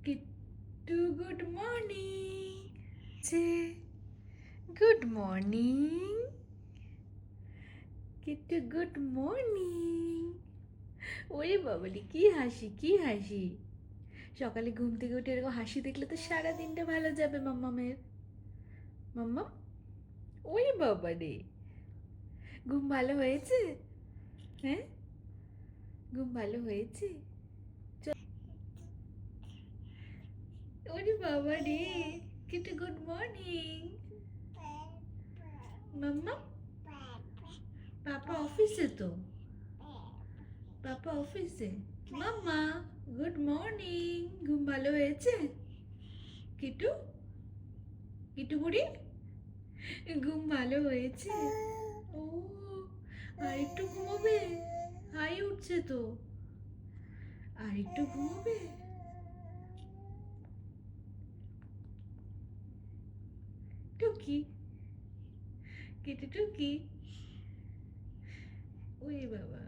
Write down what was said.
Kittu good morning. যে good morning Kittu, good morning. ওরে বাবালি, কি হাসি কি হাসি! সকালে ঘুম থেকে উঠে এরকম হাসি দেখলে তো সারা দিনটা ভালো যাবে মাম্মামের। মাম্মা, ওরে বাবা রে, ঘুম ভালো হয়েছে? হ্যাঁ, ঘুম ভালো হয়েছে? ওরে বাবা রে, কিট্টু গুড মর্নিং। মাম্মা, পাপা অফিসে তো, পাপা অফিসে। মাম্মা, গুড মর্নিং। ঘুম ভালো হয়েছে? কিটু, কিটু বুড়ি, ঘুম ভালো হয়েছে? ও, আর একটু ঘুমোবে? হাই উঠছে তো, আর একটু ঘুমোবে? টুকি, কিটু টুকি, ওই বাবা।